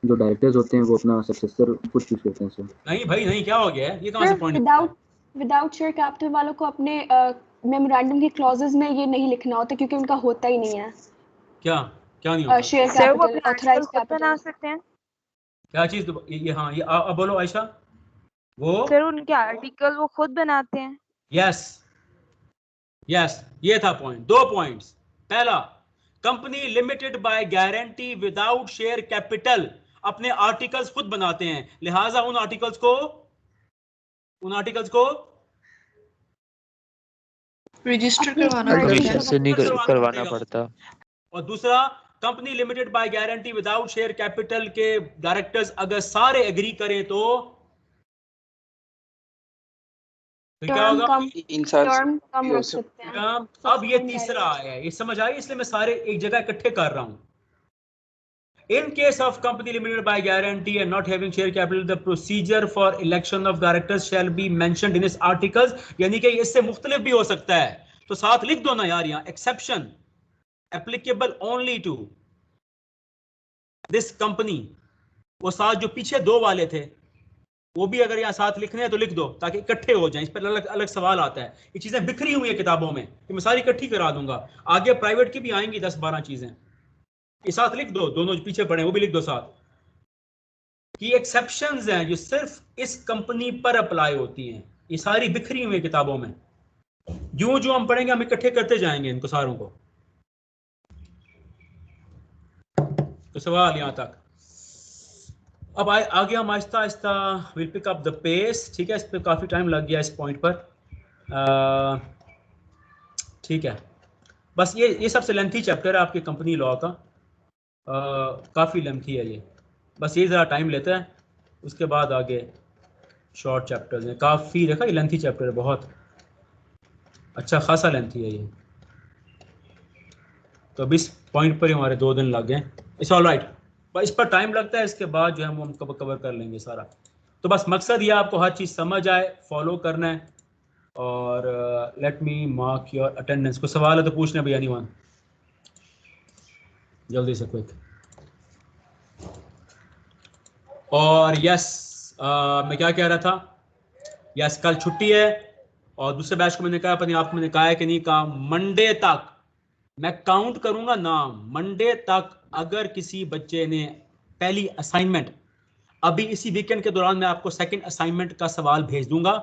B: जो डायरेक्टर्स होते हैं वो अपना सक्सेसर खुद चूज करते हैं सर.
A: नहीं भाई नहीं, क्या हो गया है? ये कहाँ से पॉइंट?
M: विदाउट शेयर कैपिटल वालों को अपने मेमोरेंडम के क्लॉजेस में ये नहीं लिखना होता क्योंकि उनका होता ही नहीं है.
A: क्या नहीं होता?
M: शेयर कैपिटल, ऑथराइज्ड कैपिटल बना सकते हैं.
A: क्या चीज? ये हाँ, ये अब बोलो आयशा. वो
N: सर उनके आर्टिकल वो खुद बनाते हैं.
A: यस, ये था पॉइंट. 2 पॉइंट्स. पहला, company limited by guarantee without share capital अपने आर्टिकल्स खुद बनाते हैं, लिहाजा उन आर्टिकल्स को
F: रजिस्टर
C: करवाना पड़ता.
A: और दूसरा, company limited by guarantee without share capital के डायरेक्टर्स अगर सारे एग्री करें तो क्या होगा?
M: टर्म कम रख सकते हैं.
A: अब ये तीसरा आया है, ये समझ आई, इसलिए मैं सारे एक जगह इकट्ठे कर रहा हूं. In case of company limited by guarantee and not having share capital, the procedure for election of directors shall be mentioned in its articles. यानी कि इससे मुख्तलिफ भी हो सकता है, तो साथ लिख दो ना यार यहाँ, exception applicable only to this company. वो साथ जो पीछे 2 वाले थे वो भी अगर यहाँ साथ लिखने हैं तो लिख दो ताकि इकट्ठे हो जाएं. इस पर अलग अलग सवाल आता है. ये चीजें बिखरी हुई है किताबों में, कि मैं सारी इकट्ठी करा दूंगा. आगे प्राइवेट की भी आएंगी 10-12 चीजें, ये साथ लिख दो. दोनों जो पीछे पड़े वो भी लिख दो साथ. कि एक्सेप्शंस हैं जो सिर्फ इस कंपनी पर अप्लाई होती हैं. ये सारी बिखरी हुई है किताबों में. जो हम पढ़ेंगे हम इकट्ठे करते जाएंगे इनको सारों को. तो सवाल यहां तक. अब आगे हम आहिस्ता आहिस्ता will pick up the pace, ठीक है। इस पर काफ़ी टाइम लग गया इस पॉइंट पर, ठीक है। बस ये सबसे लेंथी चैप्टर है आपके कंपनी लॉ का, काफ़ी लेंथी है ये, बस ये ज़रा टाइम लेता है, उसके बाद आगे शॉर्ट चैप्टर्स हैं। काफ़ी देखा ये लेंथी चैप्टर है, बहुत अच्छा खासा लेंथी है ये। तो अब इस पॉइंट पर ही हमारे 2 दिन लग गए। इट्स ऑल राइट, पर इस पर टाइम लगता है, इसके बाद जो है हम कवर कर लेंगे सारा। तो बस मकसद ये आपको हर चीज़ समझ आए, फॉलो करना है। और let me mark your attendance. कोई सवाल है तो पूछना भैया, एनीवन, जल्दी से क्विक। और यस, मैं क्या कह रहा था, यस कल छुट्टी है, और दूसरे बैच को मैंने कहा, पता नहीं आपको मैंने कहा है कि नहीं कहा, मंडे तक मैं काउंट करूंगा नाम। मंडे तक अगर किसी बच्चे ने पहली असाइनमेंट, अभी इसी वीकेंड के दौरान मैं आपको सेकंड असाइनमेंट का सवाल भेज दूंगा,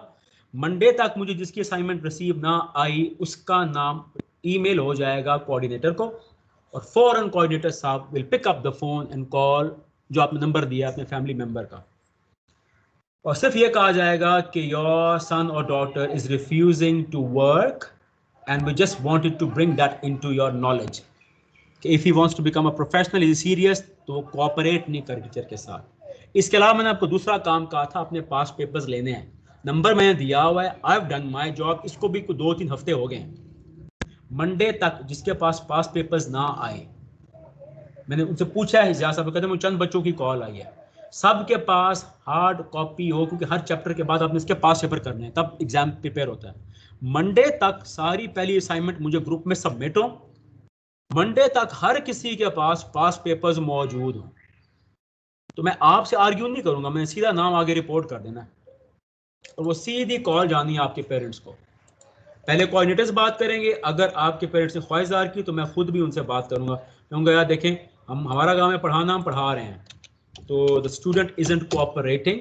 A: मंडे तक मुझे जिसकी असाइनमेंट रिसीव ना आई उसका नाम ईमेल हो जाएगा कोऑर्डिनेटर को, और फौरन कोऑर्डिनेटर साहब will pick up the phone and call जो आपने नंबर दिया अपने फैमिली मेंबर का, और सिर्फ ये कहा जाएगा कि योर सन और daughter is refusing to work and we just wanted to bring that into your knowledge कि if he wants to become a professional, is serious, तो वो कोऑपरेट नहीं कर टीचर के साथ। इसके अलावा मैंने आपको दूसरा काम कहा था, अपने पास पेपर्स लेने हैं, नंबर मैंने दिया हुआ है, I have done my job. इसको भी 2-3 हफ्ते हो गए हैं। मंडे तक जिसके पास पेपर्स ना आए, मैंने उनसे पूछा है, इजाज़त साहब कहते हैं चंद बच्चों की कॉल आई है, सबके पास हार्ड कॉपी हो, क्योंकि हर चैप्टर के बाद आपने इसके पास पेपर करने हैं, तब एग्जाम प्रिपेयर होता है। मंडे तक सारी पहली असाइनमेंट मुझे ग्रुप में सबमिट हो, मंडे तक हर किसी के पास पेपर्स मौजूद हो, तो मैं आपसे आर्ग्यू नहीं करूंगा, मैंने सीधा नाम आगे रिपोर्ट कर देना है, और वो सीधी कॉल जानी है आपके पेरेंट्स को। पहले कोऑर्डिनेटर्स बात करेंगे, अगर आपके पेरेंट्स ने ख्वाहिशदार की तो मैं खुद भी उनसे बात करूंगा, कहूँगा यार देखें, हमारा काम है पढ़ाना, हम पढ़ा रहे हैं, तो the student isn't cooperating,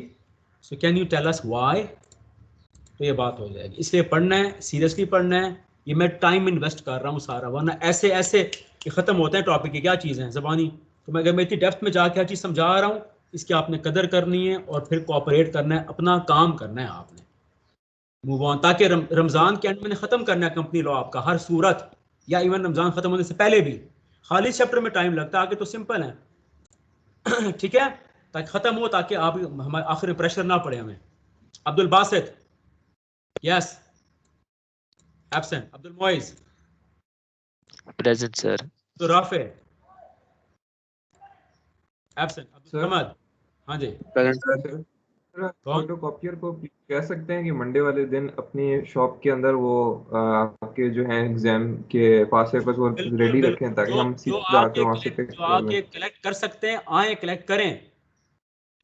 A: so can you tell us why. तो ये बात हो जाएगी, इसलिए पढ़ना है, सीरियसली पढ़ना है, ये मैं टाइम इन्वेस्ट कर रहा हूँ सारा, वरना ऐसे ऐसे ये ख़त्म होते हैं टॉपिक की क्या चीज़ें हैं ज़बानी। तो मैं अगर मैं इतनी डेप्थ में जाके हर चीज़ समझा रहा हूँ, इसकी आपने कदर करनी है और फिर कोऑपरेट करना है, अपना काम करना है आपने, मूव ऑन, ताकि रमज़ान के एंड में ख़त्म करना है कंपनी लॉ आपका हर सूरत, या इवन रमज़ान ख़त्म होने से पहले भी। खाली चैप्टर में टाइम लगता है, आगे तो सिंपल है ठीक है, ताकि ख़त्म हो, ताकि आप हमारे आखिर में प्रेशर ना पड़े हमें। Abdul Basit, yes, absent. Abdul Moiz,
O: present sir.
A: तो राफे, एब्सेंट। अब्दुल समद, हाँ जी,
L: प्रेजेंट सर। फोटोकॉपियर को कह सकते हैं कि मंडे वाले दिन अपनी शॉप के अंदर वो आपके जो हैं एग्जाम के पास पेपर्स वो रेडी रखें, ताकि हम सीधा आके वहां से पिक कर लें।
A: कलेक्ट कर सकते हैं, आए कलेक्ट करें।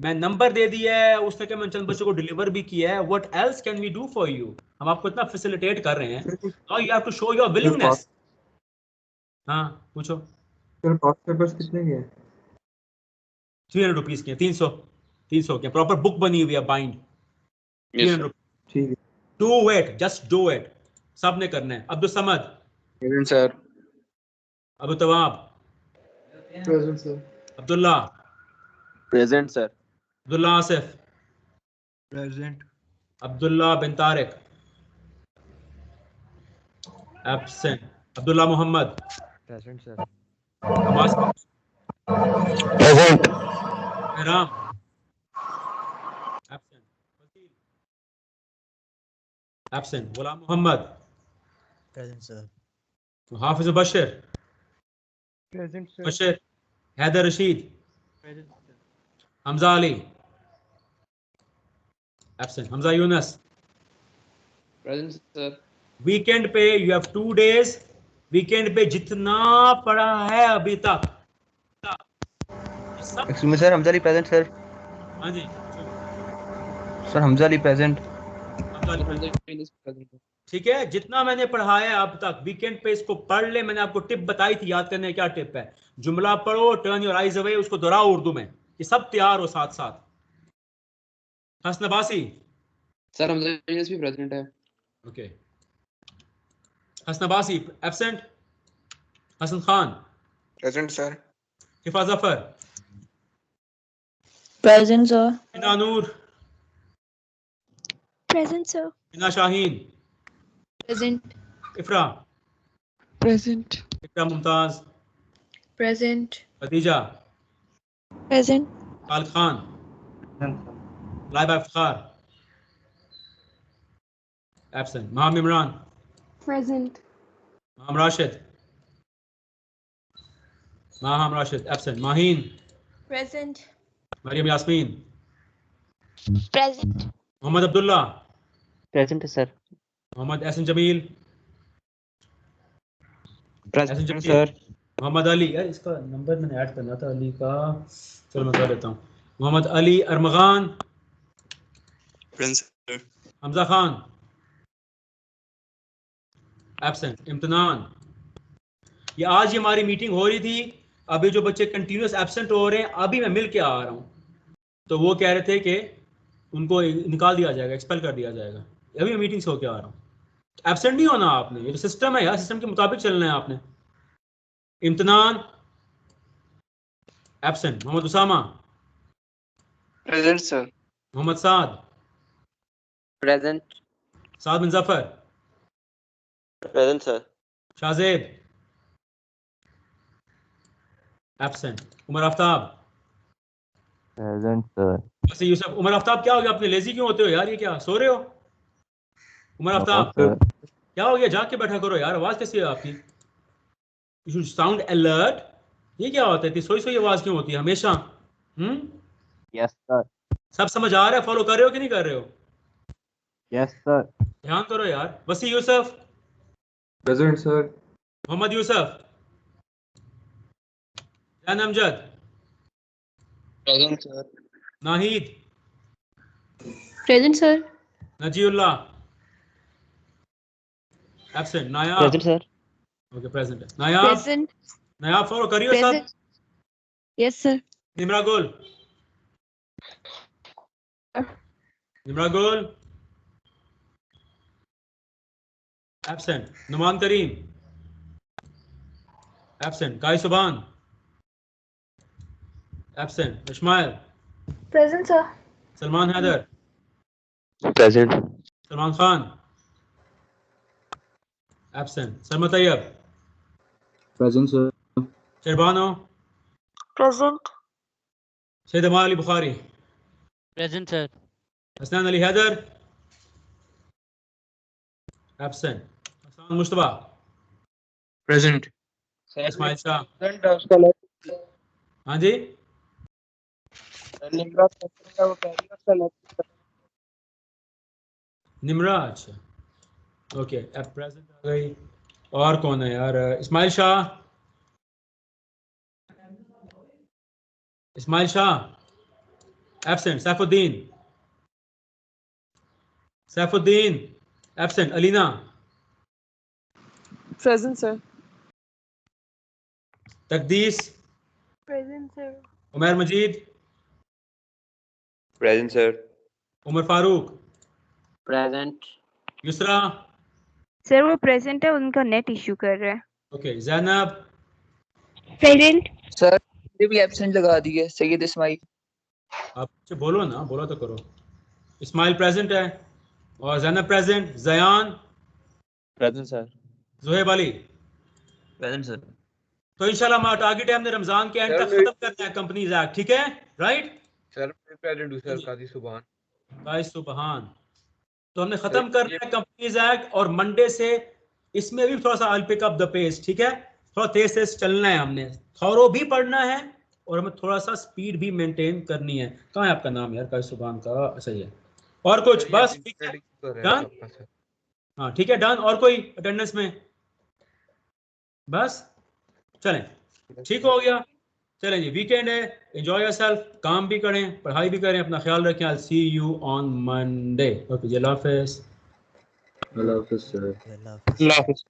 A: मैं नंबर दे दिया है, उसने क्या, मैं चंद बच्चों को डिलीवर भी किया है, what else can we do for you, हम आपको इतना फैसिलिटेट कर रहे हैं, now you have to show your willingness. हाँ पूछो।
L: सर पास पेपर्स कितने के हैं?
A: 300 रुपीज के, 300 के, प्रॉपर बुक बनी हुई है, बाइंड, 300।
L: ठीक है,
A: do it, just do it, सब ने करना है। Abdul Samad,
L: present sir.
A: Abu Tawab,
J: present sir.
A: Abdullah,
D: present sir.
A: Abdullah Asif,
J: present.
A: Abdullah bin Tariq, absent. Abdullah Mohammad,
P: present sir.
A: Abbas,
Q: present.
A: Ram, absent. Absent. Ghulam Mohammad,
P: present sir.
A: Hafiz Bashir,
G: present sir.
A: Bashir. Haider Rashid,
G: present.
A: Hamza Ali, absent. Hamza Younus,
L: present sir.
A: Weekend पे यू हैव 2 days, वीकेंड पे जितना पड़ा है अभी तक,
R: excuse me sir, Hamza Ali present sir.
A: हाँ जी
R: सर हमजा अली प्रेजेंट।
A: ठीक है, जितना मैंने पढ़ाया है अब तक, वीकेंड पे इसको पढ़ ले। मैंने आपको टिप बताई थी, याद करने क्या टिप है, जुमला पढ़ो, टर्न योर आइज अवे, उसको दोहराओ उर्दू में, कि सब तैयार हो साथ साथ। हसन अब्बासी,
L: सर हमजा यूनस भी प्रेजेंट है।
A: Okay, Hasan Abbasi absent. Hasan Khan,
I: present sir.
A: Hifa Zafar,
Q: Present, sir.
A: Hina Noor,
M: Present, sir.
A: Hina Shaheen,
F: Present.
A: Ifra,
Q: Present.
A: Iqra Mumtaz,
F: Present.
A: Khadija,
Q: Present.
A: खाल Khan, Laiba Iftar, absent. Mohammad Imran,
M: Present.
A: Mohammad Rashid, Mohammad Rashid, absent. Maheen,
F: Present.
A: Maryam Yasmeen,
N: Present.
A: Mohammad Abdullah,
C: present है सर।
A: मोहम्मद एहसन जमील, एहसन जमील,
B: सर।
A: मोहम्मद अली, यार इसका नंबर मैंने ऐड करना था अली का, चलो मैं कर लेता हूँ। मोहम्मद अली अरमगान, हमजा खान, एब्सेंट। इम्तिनान, ये आज ही हमारी मीटिंग हो रही थी, अभी जो बच्चे कंटिन्यूस एब्सेंट हो रहे हैं अभी मैं मिल के आ रहा हूँ, तो वो कह रहे थे कि उनको निकाल दिया जाएगा, एक्सपेल कर दिया जाएगा। अभी मैं मीटिंग से होके आ रहा हूँ। एब्सेंट नहीं होना आपने, ये तो सिस्टम है यार, सिस्टम के मुताबिक चलना है आपने। Imtinan, absent. Mohammad Usama,
K: present sir.
A: Mohammad Saad,
K: present.
A: Saad bin Zafar,
D: present sir.
A: Shahzeb, absent. Umar Aftab,
R: present sir.
A: वैसे यूसुफ। उमर आफ्ताब क्या हो गया, अपने लेजी क्यों होते हो यार, ये क्या सो रहे हो? उमर आफ्ताब क्या हो गया, जाग के बैठा करो यार, आवाज कैसी है आपकी? You should sound alert. ये क्या होता है, इतनी सोई सोई आवाज क्यों होती है हमेशा?
R: Yes sir.
A: सब समझ आ रहा है, फॉलो कर रहे हो कि नहीं कर रहे हो?
R: Yes sir.
A: ध्यान करो यार। Wasi Yusuf,
L: present sir.
A: Mohammad Yusuf, Jan Amjad,
K: present sir.
A: Nahid,
Q: Present, sir.
A: Najeebullah, absent. Nayab,
C: present sir.
A: Okay present है। नायाब,
Q: Present.
A: नायाब फॉलो करियो सब।
Q: Present. Yes, sir.
A: Nimra Gul, Nimra Gul, absent. Noman Karim, absent. काई Subhan, absent. Ismail,
M: Present, sir.
A: Salman Haider,
C: present.
A: Salman Khan, absent. Salma Tayyab,
R: present sir.
A: Sherbano,
N: Present.
A: Syed Amal Ali Bukhari,
O: Present, sir.
A: Hasnain Ali Haider, absent. Hasan Mujtaba,
R: present.
A: Ismail Shah,
K: present है उसका नेट।
A: हाँ जी,
K: निम्रा प्रेजेंट है, वो कह रही है उसका नेट।
A: निमरा, अच्छा ओके, एट प्रेजेंट आ गई। और कौन है यार? Ismail Shah, Ismail Shah, absent. Saifuddin, Saifuddin, absent. Alina,
Q: Present, sir.
A: Taqdees,
N: Present, sir.
A: Umar Majeed,
D: present sir.
A: Umar Farooq,
K: present.
A: Yusra,
N: sir वो प्रेजेंट है, उनका नेट इश्यू कर रहा है।
A: ओके। जैनब,
N: प्रेजेंट।
K: सर ये भी एब्सेंट लगा दी है। सैयद इस्माइल।
A: आप अच्छा बोलो ना, बोलो तो करो। इस्माइल प्रेजेंट है और Zainab present. Zayan,
R: present sir.
A: Zohaib Ali,
E: present sir.
A: तो इंशाल्लाह हमारा टारगेट है हमने रमजान के एंड तक खत्म करना है कंपनीज एक्ट, ठीक है? राइट
J: सर मैं प्रेजेंट हूं सर। काजी सुभान।
A: गाइस सुबहान, तो हमने खत्म करना है कंपनीज एक्ट, और मंडे से इसमें भी थोड़ा सा I pick up the pace, ठीक है? थोड़ा तेज तेज चलना है, हमने थॉरो भी पढ़ना है और हमें थोड़ा सा स्पीड भी मेंटेन करनी है। कहाँ है आपका नाम यार? गाइस सुबहान का, सही है। और कुछ बस डन? हाँ ठीक है, डन। और कोई अटेंडेंस में? बस चलें, ठीक हो गया। चलें जी, वीकेंड है, एंजॉय योरसेल्फ, काम भी करें, पढ़ाई भी करें, अपना ख्याल रखें। आई सी यू ऑन मंडे। ओके जी, अल्लाह हाफिज़।
R: अल्लाह हाफिज़ सर।
P: अल्लाह हाफिज़।